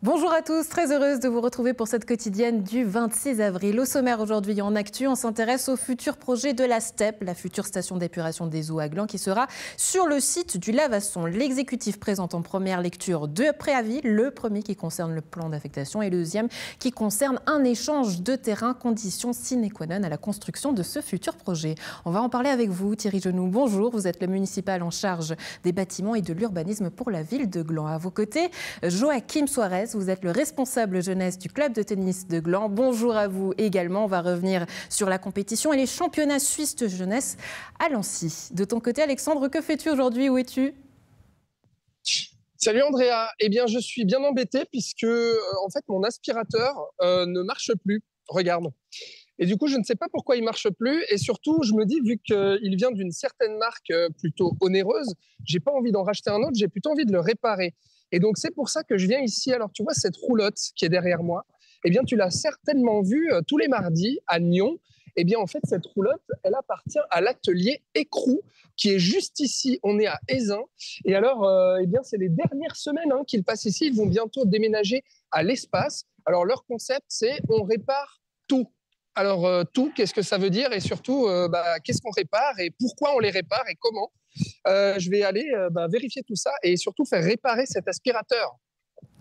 Bonjour à tous, très heureuse de vous retrouver pour cette quotidienne du 26 avril. Au sommaire aujourd'hui en actu, on s'intéresse au futur projet de la STEP, la future station d'épuration des eaux à Gland qui sera sur le site du Lavasson. L'exécutif présente en première lecture deux préavis, le premier qui concerne le plan d'affectation et le deuxième qui concerne un échange de terrain, condition sine qua non à la construction de ce futur projet. On va en parler avec vous, Thierry Genoux. Bonjour, vous êtes le municipal en charge des bâtiments et de l'urbanisme pour la ville de Gland. À vos côtés, Joachim Suarez. Vous êtes le responsable jeunesse du club de tennis de Gland. Bonjour à vous également. On va revenir sur la compétition et les championnats suisses de jeunesse à Lancy. De ton côté, Alexandre, que fais-tu aujourd'hui? Où es-tu? Salut Andrea. Eh bien, je suis bien embêté puisque, en fait, mon aspirateur ne marche plus. Regarde. Et du coup, je ne sais pas pourquoi il ne marche plus. Et surtout, je me dis, vu qu'il vient d'une certaine marque plutôt onéreuse, je n'ai pas envie d'en racheter un autre, j'ai plutôt envie de le réparer. Et donc, c'est pour ça que je viens ici. Alors, tu vois, cette roulotte qui est derrière moi, eh bien, tu l'as certainement vue tous les mardis à Nyon. Eh bien, en fait, cette roulotte, elle appartient à l'atelier Écrou, qui est juste ici. On est à Ézin. Et alors, eh bien, c'est les dernières semaines qu'ils passent ici. Ils vont bientôt déménager à l'Espace. Alors, leur concept, c'est on répare tout. Alors, tout, qu'est-ce que ça veut dire? Et surtout, qu'est-ce qu'on répare et pourquoi on les répare et comment? Je vais aller vérifier tout ça et surtout faire réparer cet aspirateur.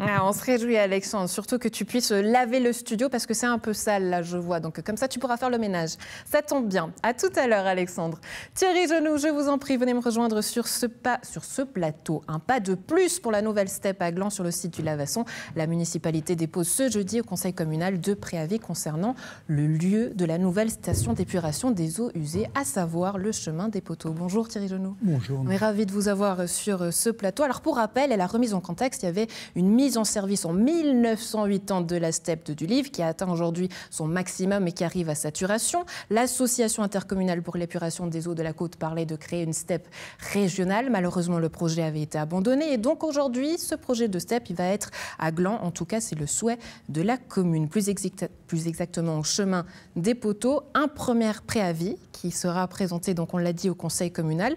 On se réjouit, Alexandre, surtout que tu puisses laver le studio parce que c'est un peu sale, là, je vois. Donc, comme ça, tu pourras faire le ménage. Ça tombe bien. À tout à l'heure, Alexandre. Thierry Genoux, je vous en prie, venez me rejoindre sur ce plateau. Un pas de plus pour la nouvelle STEP à Gland sur le site du Lavasson. La municipalité dépose ce jeudi au conseil communal deux préavis concernant le lieu de la nouvelle station d'épuration des eaux usées, à savoir le chemin des Poteaux. Bonjour, Thierry Genoux. Bonjour. On est ravis de vous avoir sur ce plateau. Alors, pour rappel, et la remise en contexte, il y avait une mise en service en 1980 de la STEP de Dulive qui a atteint aujourd'hui son maximum et qui arrive à saturation. L'association intercommunale pour l'épuration des eaux de la Côte parlait de créer une STEP régionale. Malheureusement, le projet avait été abandonné et donc aujourd'hui, ce projet de STEP, il va être à Gland. En tout cas, c'est le souhait de la commune. Plus exactement au chemin des Poteaux, un premier préavis qui sera présenté, donc on l'a dit, au conseil communal.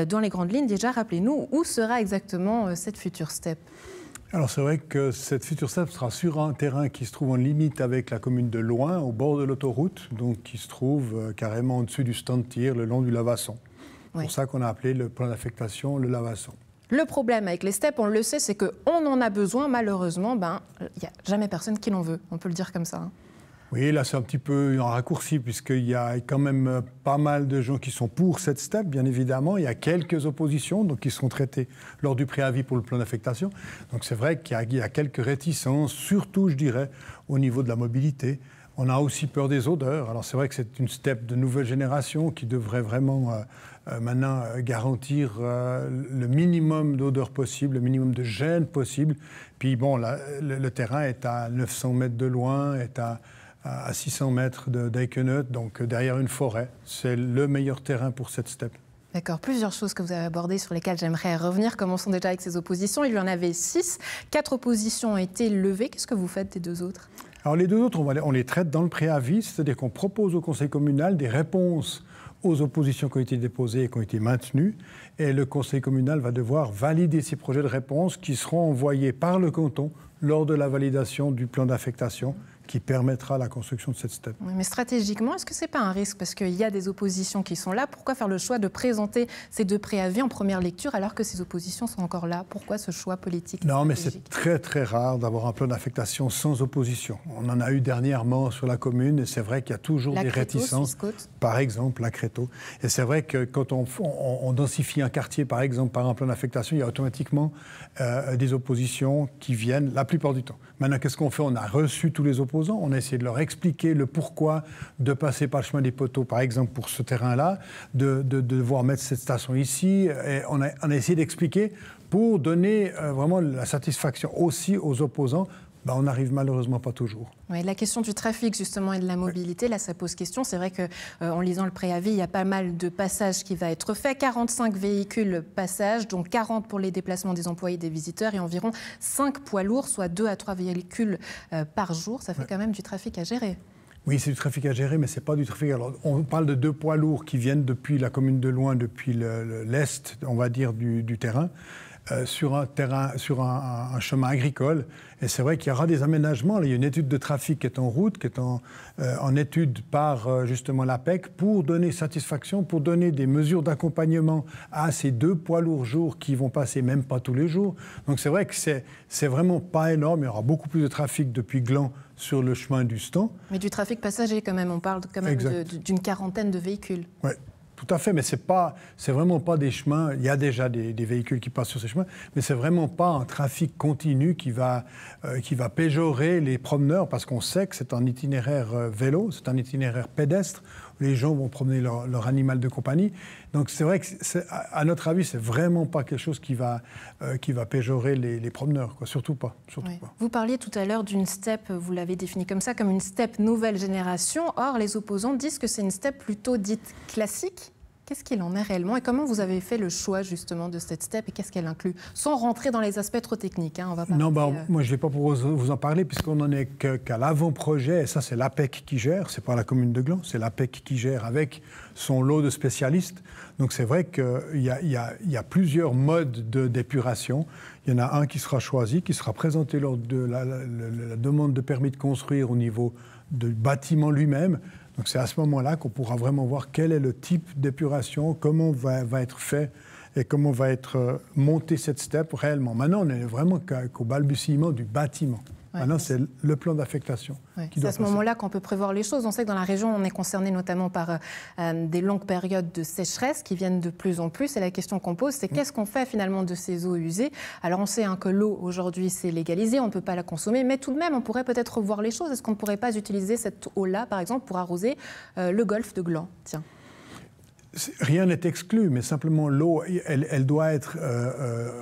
Dans les grandes lignes, déjà, rappelez-nous où sera exactement cette future STEP. Alors c'est vrai que cette future STEP sera sur un terrain qui se trouve en limite avec la commune de Loing, au bord de l'autoroute, donc qui se trouve carrément au-dessus du stand tir, le long du Lavasson. C'est pour ça qu'on a appelé le plan d'affectation le Lavasson. Le problème avec les STEP, on le sait, c'est qu'on en a besoin. Malheureusement, il n'y a jamais personne qui l'en veut. On peut le dire comme ça. Oui, là c'est un petit peu un raccourci puisqu'il y a quand même pas mal de gens qui sont pour cette STEP, bien évidemment. Il y a quelques oppositions donc, qui seront traitées lors du préavis pour le plan d'affectation. Donc c'est vrai qu'il y a quelques réticences, surtout je dirais au niveau de la mobilité. On a aussi peur des odeurs. Alors c'est vrai que c'est une STEP de nouvelle génération qui devrait vraiment maintenant garantir le minimum d'odeurs possible, le minimum de gêne possible. Puis bon, là, le terrain est à 900 mètres de loin, est à 600 mètres d'Eikenut, donc derrière une forêt. C'est le meilleur terrain pour cette STEP. D'accord, plusieurs choses que vous avez abordées sur lesquelles j'aimerais revenir. Commençons déjà avec ces oppositions. Il y en avait 6. 4 oppositions ont été levées. Qu'est-ce que vous faites des deux autres? Alors les deux autres, on les traite dans le préavis, c'est-à-dire qu'on propose au conseil communal des réponses aux oppositions qui ont été déposées et qui ont été maintenues. Et le conseil communal va devoir valider ces projets de réponse qui seront envoyés par le canton lors de la validation du plan d'affectation qui permettra la construction de cette STEP. Oui, mais stratégiquement, est-ce que ce n'est pas un risque? Parce qu'il y a des oppositions qui sont là. Pourquoi faire le choix de présenter ces deux préavis en première lecture alors que ces oppositions sont encore là? Pourquoi ce choix politique? Non, mais c'est très très rare d'avoir un plan d'affectation sans opposition. On en a eu dernièrement sur la commune et c'est vrai qu'il y a toujours des réticences. Par exemple, la Créteau. Et c'est vrai que quand on densifie un quartier, par exemple, par un plan d'affectation, il y a automatiquement des oppositions qui viennent la plupart du temps. Maintenant, qu'est-ce qu'on fait? On a reçu tous les opposants, on a essayé de leur expliquer le pourquoi de passer par le chemin des Poteaux, par exemple, pour ce terrain-là, de devoir mettre cette station ici. Et on a essayé d'expliquer pour donner vraiment la satisfaction aussi aux opposants. On n'arrive malheureusement pas toujours. Oui, la question du trafic justement et de la mobilité, là ça pose question. C'est vrai qu'en lisant le préavis, il y a pas mal de passages qui va être fait. 45 véhicules passage, donc 40 pour les déplacements des employés et des visiteurs et environ 5 poids lourds, soit 2 à 3 véhicules par jour. Ça fait quand même du trafic à gérer. Oui, c'est du trafic à gérer, mais ce n'est pas du trafic. Alors, on parle de 2 poids lourds qui viennent depuis la commune de Loing, depuis l'est, on va dire, du terrain. sur un terrain, sur un chemin agricole. Et c'est vrai qu'il y aura des aménagements. Il y a une étude de trafic qui est en route, qui est en étude par justement l'APEC pour donner satisfaction, pour donner des mesures d'accompagnement à ces 2 poids lourds qui vont passer même pas tous les jours. Donc c'est vrai que c'est vraiment pas énorme. Il y aura beaucoup plus de trafic depuis Gland sur le chemin du Stan. Mais du trafic passager quand même, on parle quand même d'une quarantaine de véhicules. Ouais. Tout à fait, mais c'est vraiment pas des chemins. Il y a déjà des véhicules qui passent sur ces chemins, mais c'est vraiment pas un trafic continu qui va péjorer les promeneurs, parce qu'on sait que c'est un itinéraire vélo, c'est un itinéraire pédestre où les gens vont promener leur animal de compagnie. Donc c'est vrai que, à notre avis, c'est vraiment pas quelque chose qui va péjorer les promeneurs, quoi. Surtout pas. Oui. Vous parliez tout à l'heure d'une steppe, vous l'avez définie comme ça, comme une steppe nouvelle génération. Or, les opposants disent que c'est une steppe plutôt dite classique. Qu'est-ce qu'il en est réellement et comment vous avez fait le choix justement de cette steppe et qu'est-ce qu'elle inclut? Sans rentrer dans les aspects trop techniques, hein, on va pas Non, moi je ne vais pas pour vous en parler puisqu'on n'en est qu'à l'avant-projet et ça c'est l'APEC qui gère, c'est pas la commune de Gland, c'est l'APEC qui gère avec son lot de spécialistes. Donc c'est vrai qu'il y a plusieurs modes d'épuration. Il y en a un qui sera choisi, qui sera présenté lors de la demande de permis de construire au niveau du bâtiment lui-même. Donc c'est à ce moment-là qu'on pourra vraiment voir quel est le type d'épuration, comment va être fait et comment va être montée cette steppe réellement. Maintenant, on n'est vraiment qu'au balbutiement du bâtiment. Ouais, maintenant, c'est le plan d'affectation. Ouais, c'est à ce moment-là qu'on peut prévoir les choses. On sait que dans la région, on est concerné notamment par des longues périodes de sécheresse qui viennent de plus en plus. Et la question qu'on pose, c'est qu'est-ce qu'on fait finalement de ces eaux usées? Alors on sait que l'eau, aujourd'hui, c'est légalisé, on ne peut pas la consommer, mais tout de même, on pourrait peut-être revoir les choses. Est-ce qu'on ne pourrait pas utiliser cette eau-là, par exemple, pour arroser le golfe de Gland? Tiens. Rien n'est exclu, mais simplement l'eau, elle doit être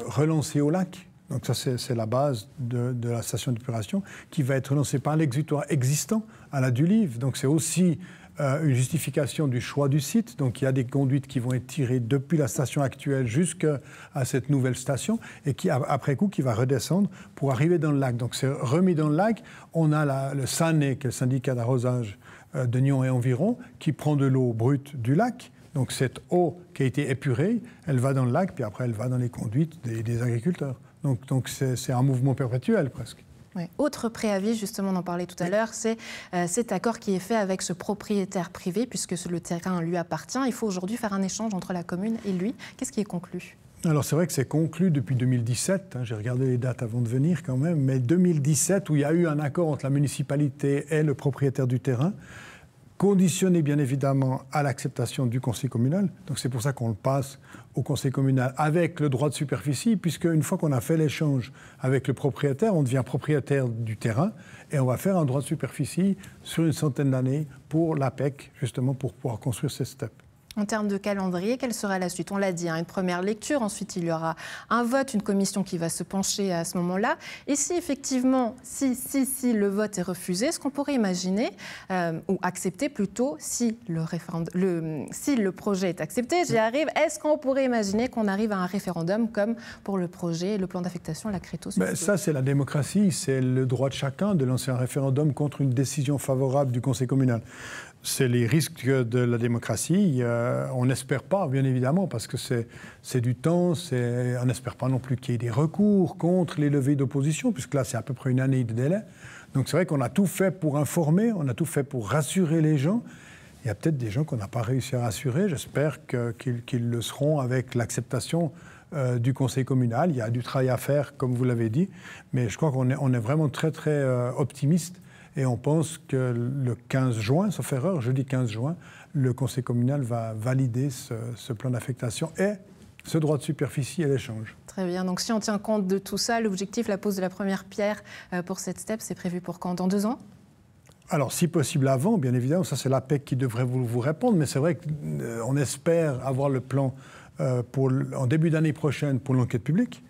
relancée au lac. Donc ça, c'est la base de la station d'épuration qui va être relancée par l'exutoire existant à la Dulive. Donc c'est aussi une justification du choix du site. Donc il y a des conduites qui vont être tirées depuis la station actuelle jusqu'à cette nouvelle station et qui, après coup, qui va redescendre pour arriver dans le lac. Donc c'est remis dans le lac. On a le SANE, qui est le syndicat d'arrosage de Nyon et environ, qui prend de l'eau brute du lac. Donc cette eau qui a été épurée, elle va dans le lac, puis après elle va dans les conduites des agriculteurs. Donc c'est un mouvement perpétuel presque. Oui. Autre préavis, justement, on en parlait tout à l'heure, c'est cet accord qui est fait avec ce propriétaire privé, puisque le terrain lui appartient. Il faut aujourd'hui faire un échange entre la commune et lui. Qu'est-ce qui est conclu? Alors c'est vrai que c'est conclu depuis 2017, j'ai regardé les dates avant de venir quand même, mais 2017 où il y a eu un accord entre la municipalité et le propriétaire du terrain, conditionné bien évidemment à l'acceptation du conseil communal. Donc c'est pour ça qu'on le passe au conseil communal avec le droit de superficie, puisque une fois qu'on a fait l'échange avec le propriétaire, on devient propriétaire du terrain et on va faire un droit de superficie sur une centaine d'années pour l'APEC, justement pour pouvoir construire ces steppes. En termes de calendrier, quelle sera la suite? On l'a dit, une première lecture, ensuite il y aura un vote, une commission qui va se pencher à ce moment-là. Et si effectivement, si le vote est refusé, est-ce qu'on pourrait imaginer, ou accepter plutôt, si le projet est accepté, j'y arrive, est-ce qu'on pourrait imaginer qu'on arrive à un référendum comme pour le projet, le plan d'affectation, la Créto? Ça, c'est la démocratie, c'est le droit de chacun de lancer un référendum contre une décision favorable du conseil communal. C'est les risques de la démocratie. On n'espère pas, bien évidemment, parce que c'est du temps. On n'espère pas non plus qu'il y ait des recours contre les levées d'opposition, puisque là, c'est à peu près une année de délai. Donc c'est vrai qu'on a tout fait pour informer, on a tout fait pour rassurer les gens. Il y a peut-être des gens qu'on n'a pas réussi à rassurer. J'espère qu'ils le seront avec l'acceptation du conseil communal. Il y a du travail à faire, comme vous l'avez dit, mais je crois qu'on est vraiment très, très optimiste. Et on pense que le 15 juin, sauf erreur, jeudi 15 juin, le conseil communal va valider ce plan d'affectation et ce droit de superficie et l'échange. Très bien. Donc si on tient compte de tout ça, l'objectif, la pose de la première pierre pour cette steppe, c'est prévu pour quand? Dans 2 ans? Alors, si possible avant, bien évidemment, ça c'est l'APEC qui devrait vous répondre, mais c'est vrai qu'on espère avoir le plan en début d'année prochaine pour l'enquête publique,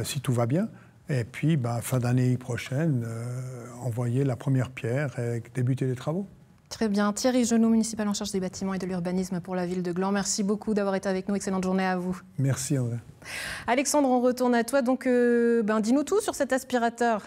si tout va bien. Et puis, fin d'année prochaine, envoyer la première pierre et débuter les travaux. Très bien. Thierry Genot, municipal en charge des bâtiments et de l'urbanisme pour la ville de Gland. Merci beaucoup d'avoir été avec nous. Excellente journée à vous. Merci, André. Alexandre, on retourne à toi. Donc, dis-nous tout sur cet aspirateur.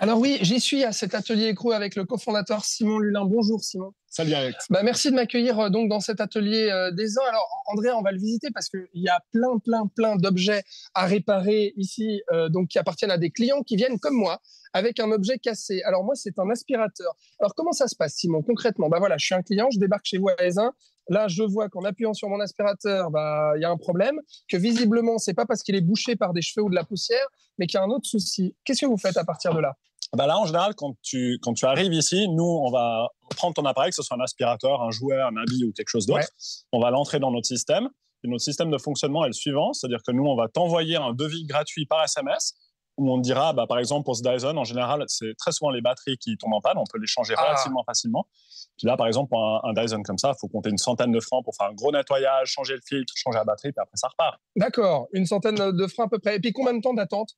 Alors oui, j'y suis à cet atelier écrou avec le cofondateur Simon Lulin. Bonjour Simon. Salut Alex. Merci de m'accueillir donc dans cet atelier des ans. Alors Andrea, on va le visiter parce qu'il y a plein d'objets à réparer ici, donc qui appartiennent à des clients qui viennent comme moi avec un objet cassé. Alors moi, c'est un aspirateur. Alors comment ça se passe, Simon, concrètement? Voilà, je suis un client, je débarque chez vous à Aisin. Là, je vois qu'en appuyant sur mon aspirateur, il y a un problème, que visiblement, c'est pas parce qu'il est bouché par des cheveux ou de la poussière, mais qu'il y a un autre souci. Qu'est-ce que vous faites à partir de là? Là, en général, quand tu arrives ici, nous, on va prendre ton appareil, que ce soit un aspirateur, un jouet, un habit ou quelque chose d'autre. Ouais. On va l'entrer dans notre système. Et notre système de fonctionnement est le suivant, c'est-à-dire que nous, on va t'envoyer un devis gratuit par SMS où on te dira, par exemple, pour ce Dyson, en général, c'est très souvent les batteries qui tombent en panne. On peut les changer relativement facilement. Puis là, par exemple, pour un Dyson comme ça, il faut compter une centaine de francs pour faire un gros nettoyage, changer le filtre, changer la batterie, puis après, ça repart. D'accord, une centaine de francs à peu près. Et puis, combien de temps d'attente?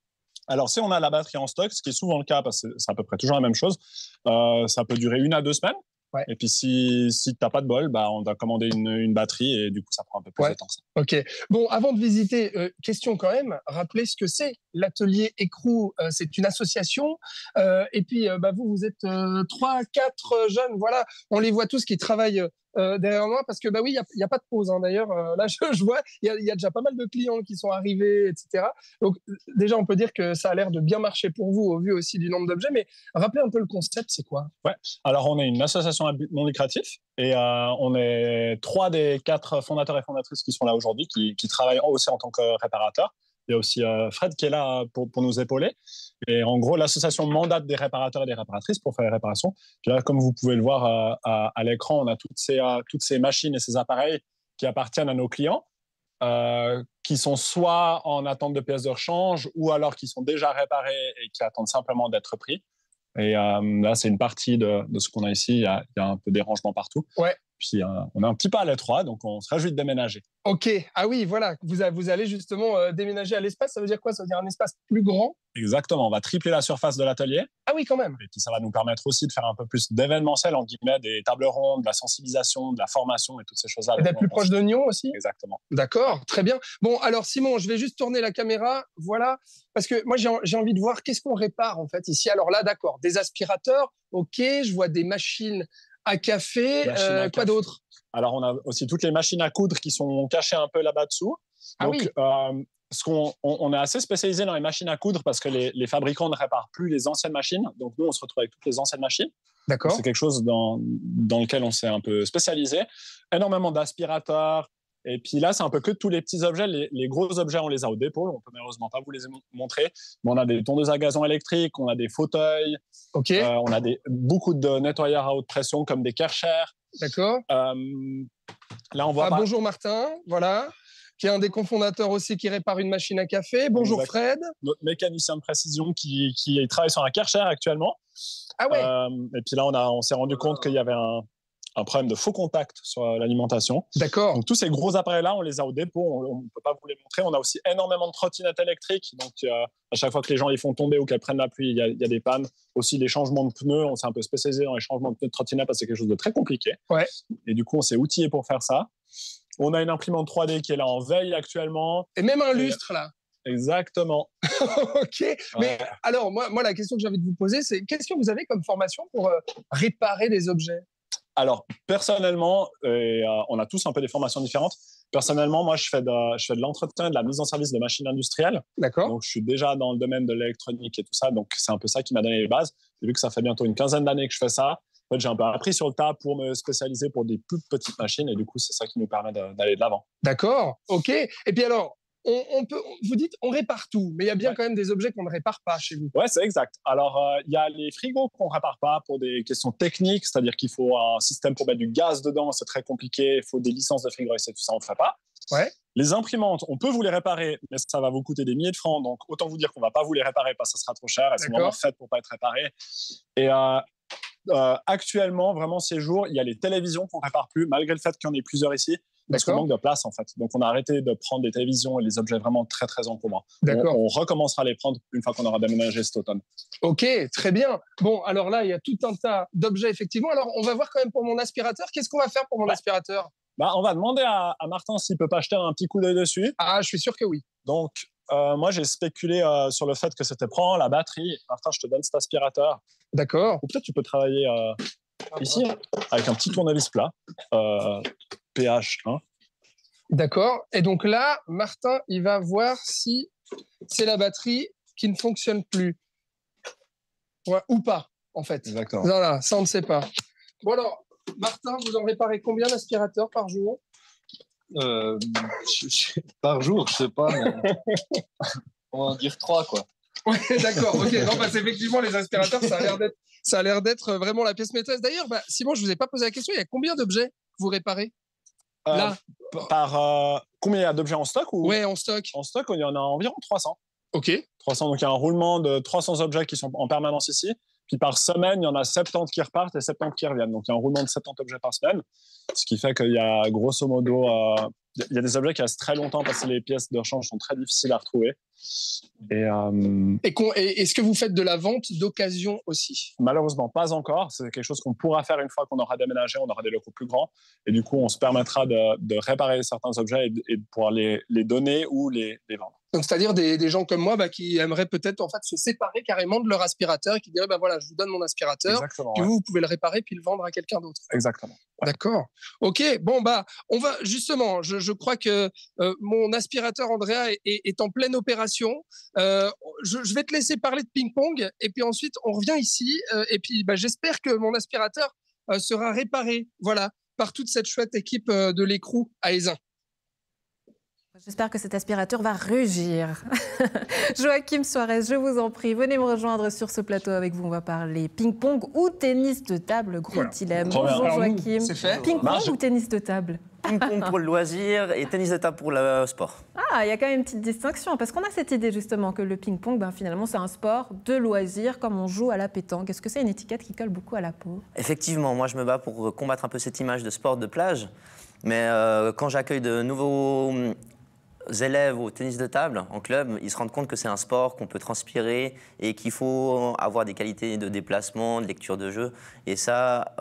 Alors, si on a la batterie en stock, ce qui est souvent le cas, parce que c'est à peu près toujours la même chose, ça peut durer 1 à 2 semaines. Ouais. Et puis, si tu n'as pas de bol, on va commander une batterie et du coup, ça prend un peu plus de temps. Ça. OK. Bon, avant de visiter, question quand même, rappelez ce que c'est. L'atelier écrou, c'est une association. Et puis, vous êtes 3, 4 jeunes. Voilà, on les voit tous qui travaillent derrière moi parce que, oui, il n'y a pas de pause. Hein. D'ailleurs, là, je vois, il y a déjà pas mal de clients qui sont arrivés, etc. Donc, déjà, on peut dire que ça a l'air de bien marcher pour vous au vu aussi du nombre d'objets. Mais rappelez un peu le concept, c'est quoi? Ouais. Alors, on est une association à but non lucratif et on est 3 des 4 fondateurs et fondatrices qui sont là aujourd'hui, qui travaillent aussi en tant que réparateurs. Il y a aussi Fred qui est là pour nous épauler. Et en gros, l'association mandate des réparateurs et des réparatrices pour faire les réparations. Puis là, comme vous pouvez le voir à l'écran, on a toutes ces machines et ces appareils qui appartiennent à nos clients, qui sont soit en attente de pièces de rechange ou alors qui sont déjà réparés et qui attendent simplement d'être pris. Et là, c'est une partie de ce qu'on a ici. Il y a un peu des rangements partout. Ouais. Puis on est un petit peu à l'étroit, donc on se réjouit de déménager. OK. Ah oui, voilà. Vous allez justement déménager à l'espace. Ça veut dire quoi? Ça veut dire un espace plus grand? Exactement. On va tripler la surface de l'atelier. Ah oui, quand même. Et puis ça va nous permettre aussi de faire un peu plus d'événementiel, en guillemets, des tables rondes, de la sensibilisation, de la formation et toutes ces choses-là. Et d'être plus proche de Nyon aussi? Exactement. D'accord, très bien. Bon, alors Simon, je vais juste tourner la caméra. Voilà. Parce que moi, j'ai envie de voir qu'est-ce qu'on répare en fait ici. Alors là, d'accord, des aspirateurs. OK, je vois des machines à café. Quoi d'autre? Alors, on a aussi toutes les machines à coudre qui sont cachées un peu là-bas dessous. Donc, on est assez spécialisé dans les machines à coudre parce que les fabricants ne réparent plus les anciennes machines. Donc, nous, on se retrouve avec toutes les anciennes machines. D'accord. C'est quelque chose dans lequel on s'est un peu spécialisé. Énormément d'aspirateurs. Et puis là, c'est un peu que tous les petits objets. Les gros objets, on les a au dépôt. On ne peut malheureusement pas vous les montrer. Mais on a des tondeuses à gazon électriques, on a des fauteuils. OK. On a beaucoup de nettoyeurs à haute pression comme des Karcher. D'accord. Là, on voit bonjour Martin, voilà, qui est un des cofondateurs aussi qui répare une machine à café. Bonjour Fred. Notre mécanicien de précision qui travaille sur un Karcher actuellement. Ah ouais. Et puis là, on s'est rendu compte qu'il y avait un problème de faux contact sur l'alimentation. D'accord. Donc, tous ces gros appareils-là, on les a au dépôt. On ne peut pas vous les montrer. On a aussi énormément de trottinettes électriques. Donc, à chaque fois que les gens les font tomber ou qu'elles prennent la pluie, il y a des pannes. Aussi, les changements de pneus. On s'est un peu spécialisé dans les changements de pneus de trottinettes parce que c'est quelque chose de très compliqué. Ouais. Et du coup, on s'est outillé pour faire ça. On a une imprimante 3D qui est là en veille actuellement. Et même un lustre, là. Exactement. OK. Mais alors, moi, la question que j'ai envie de vous poser, c'est qu'est-ce que vous avez comme formation pour réparer des objets? Alors, personnellement, on a tous un peu des formations différentes. Personnellement, moi, je fais de l'entretien et de la mise en service de machines industrielles. D'accord. Donc, je suis déjà dans le domaine de l'électronique et tout ça. Donc, c'est un peu ça qui m'a donné les bases. Et vu que ça fait bientôt une quinzaine d'années que je fais ça, en fait, j'ai un peu appris sur le tas pour me spécialiser pour des plus petites machines. Et du coup, c'est ça qui nous permet d'aller de l'avant. D'accord. OK. Et puis alors, vous dites on répare tout, mais il y a bien quand même des objets qu'on ne répare pas chez vous. Ouais, c'est exact. Alors, il y a les frigos qu'on ne répare pas pour des questions techniques, c'est-à-dire qu'il faut un système pour mettre du gaz dedans, c'est très compliqué, il faut des licences de frigoriste et tout ça, on ne le fait pas. Ouais. Les imprimantes, on peut vous les réparer, mais ça va vous coûter des milliers de francs, donc autant vous dire qu'on ne va pas vous les réparer parce que ça sera trop cher, elles sont vraiment faites pour ne pas être réparées. Et actuellement, vraiment ces jours, il y a les télévisions qu'on ne répare plus, malgré le fait qu'il y en ait plusieurs ici. Parce qu'on manque de place, en fait. Donc, on a arrêté de prendre des télévisions et les objets vraiment très, très encombrants. On recommencera à les prendre une fois qu'on aura déménagé cet automne. OK, très bien. Bon, alors là, il y a tout un tas d'objets, effectivement. Alors, on va voir quand même pour mon aspirateur. Qu'est-ce qu'on va faire pour mon aspirateur? On va demander à Martin s'il peut pas jeter un petit coup d'œil dessus. Ah, je suis sûr que oui. Donc, moi, j'ai spéculé sur le fait que c'était prends la batterie. Martin, je te donne cet aspirateur. D'accord. Ou peut-être tu peux travailler ici, avec un petit tournevis plat, pH 1. D'accord. Et donc là, Martin, il va voir si c'est la batterie qui ne fonctionne plus. Ouais, ou pas, en fait. Exactement. Voilà, ça, on ne sait pas. Bon alors, Martin, vous en réparez combien d'aspirateurs par jour? Par jour, je sais pas, mais on va dire 3, quoi. Oui, d'accord. Ok. Non, parce qu'effectivement, les aspirateurs, ça a l'air d'être vraiment la pièce maîtresse. D'ailleurs, Simon, je vous ai pas posé la question. Il y a combien d'objets que vous réparez là? Combien il y a d'objets en stock ou... Ouais, en stock. En stock, il y en a environ 300. Ok. 300, donc il y a un roulement de 300 objets qui sont en permanence ici. Puis par semaine, il y en a 70 qui repartent et 70 qui reviennent. Donc il y a un roulement de 70 objets par semaine. Ce qui fait qu'il y a grosso modo, il y a des objets qui restent très longtemps parce que les pièces de rechange sont très difficiles à retrouver. Et est-ce que vous faites de la vente d'occasion aussi? Malheureusement, pas encore. C'est quelque chose qu'on pourra faire une fois qu'on aura déménagé, on aura des locaux plus grands. Et du coup, on se permettra de réparer certains objets et de pouvoir les donner ou les vendre. Donc, c'est-à-dire des gens comme moi qui aimeraient peut-être en fait, se séparer carrément de leur aspirateur et qui diraient voilà, je vous donne mon aspirateur, exactement, puis ouais. vous pouvez le réparer puis le vendre à quelqu'un d'autre. Exactement. Ouais. D'accord. Ok, bon, on va justement, je crois que mon aspirateur Andrea est en pleine opération. Je vais te laisser parler de ping-pong et puis ensuite, on revient ici et puis j'espère que mon aspirateur sera réparé voilà, par toute cette chouette équipe de l'écrou à Aisin. J'espère que cet aspirateur va rugir. Joachim Suarez, je vous en prie, venez me rejoindre sur ce plateau avec vous. On va parler ping-pong ou tennis de table. Gros dilemme. Bonjour Joachim. C'est fait. Ping-pong ou tennis de table? Ping-pong pour le loisir et tennis de table pour le sport. Ah, il y a quand même une petite distinction, parce qu'on a cette idée justement que le ping-pong, finalement, c'est un sport de loisir, comme on joue à la pétanque. Est-ce que c'est une étiquette qui colle beaucoup à la peau? Effectivement, moi je me bats pour combattre un peu cette image de sport de plage, mais quand j'accueille de nouveaux élèves au tennis de table en club, ils se rendent compte que c'est un sport qu'on peut transpirer et qu'il faut avoir des qualités de déplacement, de lecture de jeu. Et ça,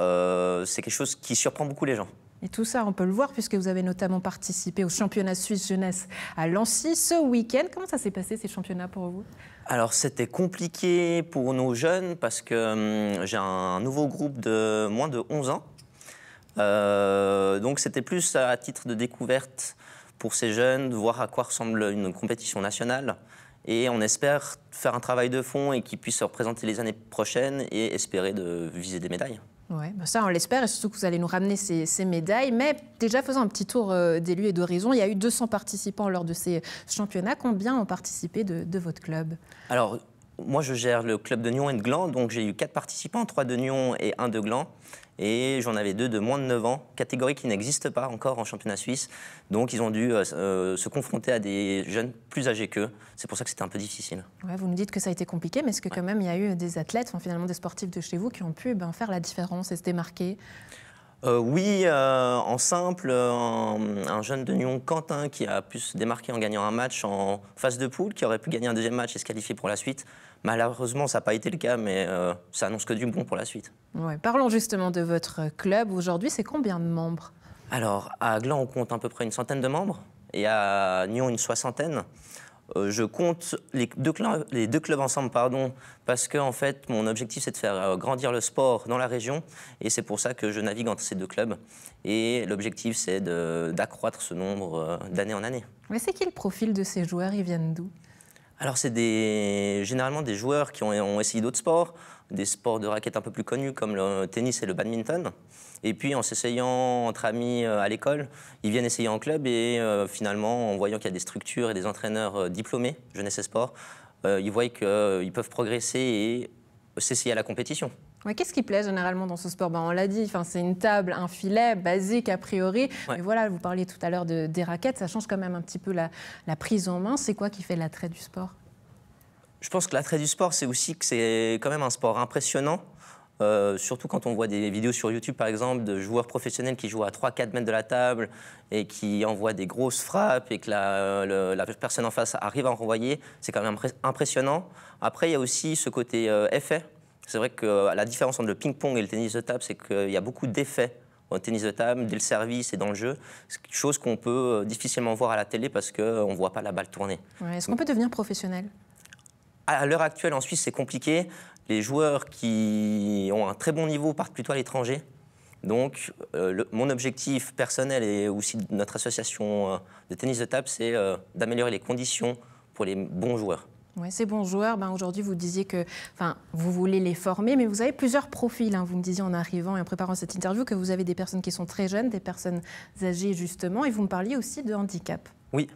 c'est quelque chose qui surprend beaucoup les gens. Et tout ça, on peut le voir puisque vous avez notamment participé au championnat suisse jeunesse à Lancy ce week-end. Comment ça s'est passé ces championnats pour vous? Alors c'était compliqué pour nos jeunes parce que j'ai un nouveau groupe de moins de 11 ans. Donc c'était plus à titre de découverte pour ces jeunes, de voir à quoi ressemble une compétition nationale. Et on espère faire un travail de fond et qu'ils puissent se représenter les années prochaines et espérer de viser des médailles. Ouais, ça, on l'espère, et surtout que vous allez nous ramener ces médailles. Mais déjà, faisons un petit tour des lieux et d'horizons. Il y a eu 200 participants lors de ces championnats. Combien ont participé de votre club? Alors, moi, je gère le club de Nyon et de Gland. Donc, j'ai eu 4 participants, 3 de Nyon et 1 de Gland. Et j'en avais 2 de moins de 9 ans, catégorie qui n'existe pas encore en championnat suisse. Donc, ils ont dû se confronter à des jeunes plus âgés qu'eux. C'est pour ça que c'était un peu difficile. Ouais, vous nous dites que ça a été compliqué, mais est-ce que quand même il y a eu des athlètes, finalement des sportifs de chez vous, qui ont pu faire la différence et se démarquer? Oui, en simple, un jeune de Nyon, Quentin, qui a pu se démarquer en gagnant un match en phase de poule, qui aurait pu gagner un deuxième match et se qualifier pour la suite. Malheureusement, ça n'a pas été le cas, mais ça annonce que du bon pour la suite. Ouais. Parlons justement de votre club. Aujourd'hui, c'est combien de membres? Alors, à Gland, on compte à peu près une centaine de membres, et à Nyon, une soixantaine. Je compte les deux clubs ensemble, parce que en fait, mon objectif, c'est de faire grandir le sport dans la région, et c'est pour ça que je navigue entre ces deux clubs. Et l'objectif, c'est d'accroître ce nombre d'année en année. Mais c'est qui le profil de ces joueurs? Ils viennent d'où? Alors, c'est généralement des joueurs qui ont essayé d'autres sports, des sports de raquettes un peu plus connus comme le tennis et le badminton. Et puis, en s'essayant entre amis à l'école, ils viennent essayer en club et finalement, en voyant qu'il y a des structures et des entraîneurs diplômés, jeunesse et sport, ils voient qu'ils peuvent progresser et s'essayer à la compétition. Ouais, qu'est-ce qui plaît généralement dans ce sport? On l'a dit, c'est une table, un filet, basique a priori. Ouais. Mais voilà, vous parliez tout à l'heure des raquettes, ça change quand même un petit peu la prise en main. C'est quoi qui fait l'attrait du sport? Je pense que l'attrait du sport, c'est aussi que c'est quand même un sport impressionnant. Surtout quand on voit des vidéos sur YouTube, par exemple, de joueurs professionnels qui jouent à 3-4 mètres de la table et qui envoient des grosses frappes et que la personne en face arrive à en renvoyer. C'est quand même impressionnant. Après, il y a aussi ce côté effet. C'est vrai que la différence entre le ping-pong et le tennis de table, c'est qu'il y a beaucoup d'effets au tennis de table, dès le service et dans le jeu. C'est quelque chose qu'on peut difficilement voir à la télé parce qu'on ne voit pas la balle tourner. Ouais, est-ce qu'on peut devenir professionnel? À l'heure actuelle, en Suisse, c'est compliqué. Les joueurs qui ont un très bon niveau partent plutôt à l'étranger. Donc, mon objectif personnel et aussi de notre association de tennis de table, c'est d'améliorer les conditions pour les bons joueurs. Ouais, ces bons joueurs, aujourd'hui, vous disiez que vous voulez les former, mais vous avez plusieurs profils. Vous me disiez en arrivant et en préparant cette interview que vous avez des personnes qui sont très jeunes, des personnes âgées, justement, et vous me parliez aussi de handicap. Oui,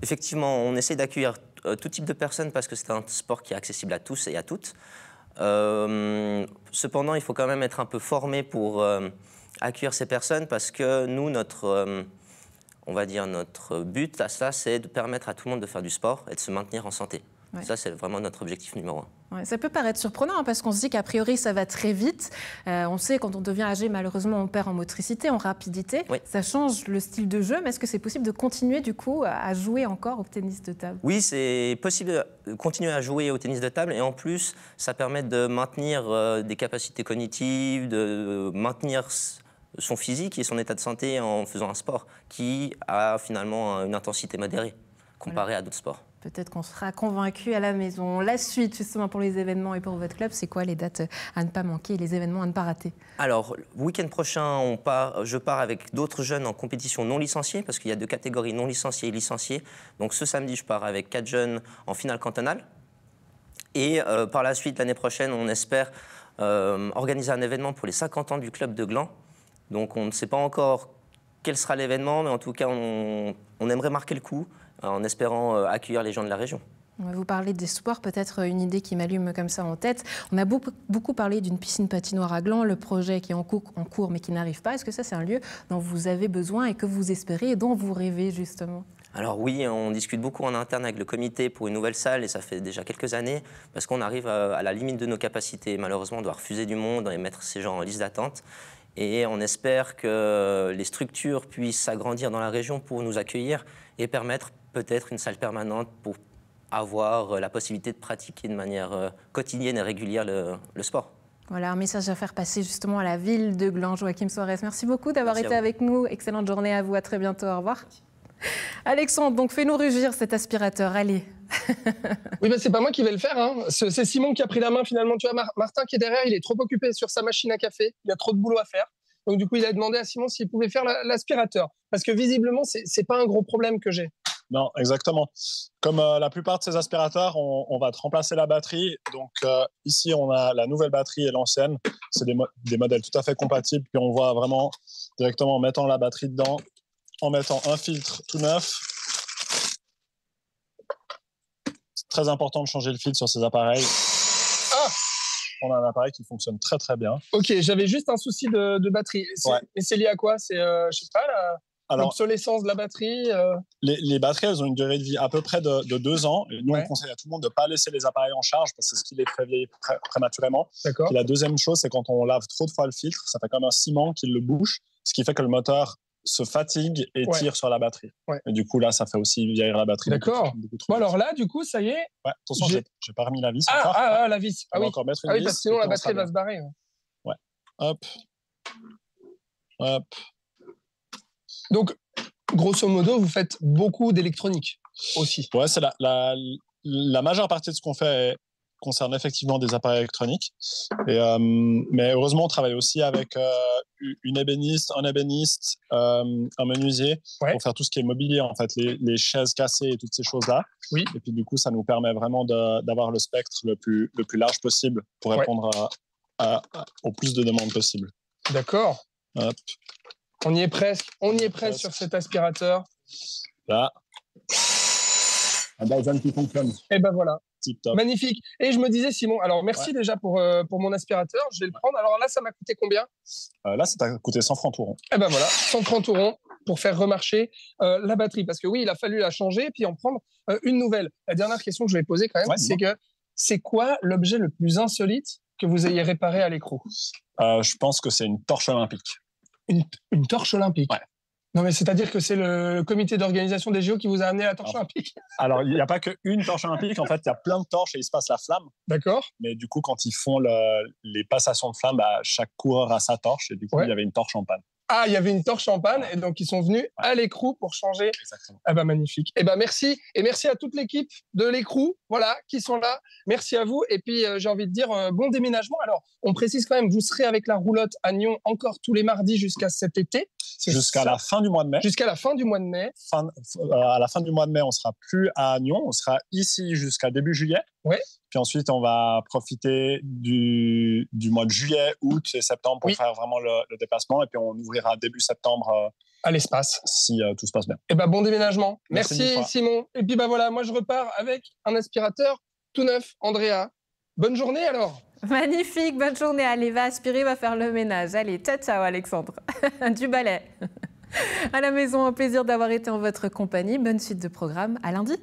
effectivement, on essaie d'accueillir tout type de personnes parce que c'est un sport qui est accessible à tous et à toutes. Cependant, il faut quand même être un peu formé pour accueillir ces personnes parce que nous, notre but à ça, c'est de permettre à tout le monde de faire du sport et de se maintenir en santé. Ouais. Ça, c'est vraiment notre objectif numéro 1. Ouais, ça peut paraître surprenant parce qu'on se dit qu'a priori, ça va très vite. On sait quand on devient âgé, malheureusement, on perd en motricité, en rapidité. Oui. Ça change le style de jeu, mais est-ce que c'est possible de continuer du coup à jouer encore au tennis de table? Oui, c'est possible de continuer à jouer au tennis de table et en plus, ça permet de maintenir des capacités cognitives, de maintenir son physique et son état de santé en faisant un sport qui a finalement une intensité modérée comparée à d'autres sports. Peut-être qu'on sera convaincu à la maison. La suite, justement, pour les événements et pour votre club, c'est quoi les dates à ne pas manquer et les événements à ne pas rater? Alors, le week-end prochain, je pars avec d'autres jeunes en compétition non licenciée, parce qu'il y a 2 catégories, non licenciés et licenciés. Donc, ce samedi, je pars avec 4 jeunes en finale cantonale. Et par la suite, l'année prochaine, on espère organiser un événement pour les 50 ans du club de Gland. Donc, on ne sait pas encore quel sera l'événement, mais en tout cas, on aimerait marquer le coup en espérant accueillir les gens de la région. Vous parlez des sports, peut-être une idée qui m'allume comme ça en tête. On a beaucoup parlé d'une piscine patinoire à Gland, le projet qui est en cours mais qui n'arrive pas. Est-ce que ça, c'est un lieu dont vous avez besoin et que vous espérez et dont vous rêvez justement? Alors oui, on discute beaucoup en interne avec le comité pour une nouvelle salle et ça fait déjà quelques années parce qu'on arrive à la limite de nos capacités. Malheureusement, on doit refuser du monde et mettre ces gens en liste d'attente. Et on espère que les structures puissent s'agrandir dans la région pour nous accueillir et permettre peut-être une salle permanente pour avoir la possibilité de pratiquer de manière quotidienne et régulière le sport. Voilà, un message à faire passer justement à la ville de Gland. Joachim Soares, merci beaucoup d'avoir été avec nous. Excellente journée à vous, à très bientôt, au revoir. Alexandre, donc fais-nous rugir cet aspirateur, allez. Oui, c'est pas moi qui vais le faire. C'est Simon qui a pris la main finalement. Tu vois, Martin qui est derrière, il est trop occupé sur sa machine à café. Il a trop de boulot à faire. Donc du coup, il a demandé à Simon s'il pouvait faire l'aspirateur. Parce que visiblement, c'est pas un gros problème que j'ai. Non, exactement. Comme la plupart de ces aspirateurs, on va te remplacer la batterie. Donc ici, on a la nouvelle batterie et l'ancienne. C'est des modèles tout à fait compatibles. Puis on voit vraiment directement en mettant la batterie dedans, en mettant un filtre tout neuf. C'est très important de changer le filtre sur ces appareils. On a un appareil qui fonctionne très très bien. Ok, j'avais juste un souci de batterie. Et c'est lié à quoi? C'est, je sais pas, l'obsolescence de la batterie Les batteries, elles ont une durée de vie à peu près de 2 ans. Et nous, on conseille à tout le monde de ne pas laisser les appareils en charge parce que c'est ce qui les fait vieillir prématurément. D'accord. Et la deuxième chose, c'est quand on lave trop de fois le filtre, ça fait comme un ciment qui le bouche, ce qui fait que le moteur se fatigue et tire sur la batterie. Et du coup, là, ça fait aussi vieillir la batterie. D'accord. Bon, alors là, du coup, ça y est. Ouais, attention, j'ai pas remis la vis. La vis. On va encore mettre une vis. Parce que sinon, la batterie va se barrer. Ouais. Hop. Hop. Donc, grosso modo, vous faites beaucoup d'électronique aussi. Ouais, c'est la majeure partie de ce qu'on fait concerne effectivement des appareils électroniques. Mais heureusement, on travaille aussi avec une ébéniste, un ébéniste, un menuisier pour faire tout ce qui est mobilier, en fait, les chaises cassées et toutes ces choses-là. Oui. Et puis, du coup, ça nous permet vraiment d'avoir le spectre le plus large possible pour répondre au plus de demandes possibles. D'accord. Hop. On y est presque. On y est presque sur cet aspirateur. Là. Un Dyson qui fonctionne. Et ben voilà. Tip-top. Magnifique. Et je me disais, Simon, alors merci déjà pour mon aspirateur. Je vais le prendre. Alors là, ça m'a coûté combien? Là, ça t'a coûté 100 francs tout rond. Et ben voilà, 100 francs tout rond pour faire remarcher la batterie. Parce que oui, il a fallu la changer et puis en prendre une nouvelle. La dernière question que je vais poser quand même, c'est quoi l'objet le plus insolite que vous ayez réparé à l'écrou? Je pense que c'est une torche olympique. Une torche olympique? Ouais. Non, mais c'est-à-dire que c'est le comité d'organisation des JO qui vous a amené la torche olympique? Alors, il n'y a pas qu'une torche olympique. En fait, il y a plein de torches et il se passe la flamme. D'accord. Mais du coup, quand ils font les passations de flamme, chaque coureur a sa torche. Et du coup, il y avait une torche en panne. Ah, il y avait une torche en panne et donc ils sont venus à l'écrou pour changer. Exactement. Ah bah magnifique. Et bah merci et merci à toute l'équipe de l'écrou, voilà, qui sont là. Merci à vous et puis j'ai envie de dire bon déménagement. Alors on précise quand même, vous serez avec la roulotte à Nyon encore tous les mardis jusqu'à cet été. Jusqu'à la fin du mois de mai. Jusqu'à la fin du mois de mai. À la fin du mois de mai, on sera plus à Nyon, on sera ici jusqu'à début juillet. Ouais. Puis ensuite, on va profiter du mois de juillet, août et septembre pour faire vraiment le déplacement. Et puis on ouvrira début septembre à l'espace. Si tout se passe bien. Et ben bon déménagement. Merci Simon. Et puis voilà, moi je repars avec un aspirateur tout neuf, Andrea. Bonne journée alors. Magnifique, bonne journée. Allez, va aspirer, va faire le ménage. Allez, ciao Alexandre. Du balai. À la maison, un plaisir d'avoir été en votre compagnie. Bonne suite de programme. À lundi.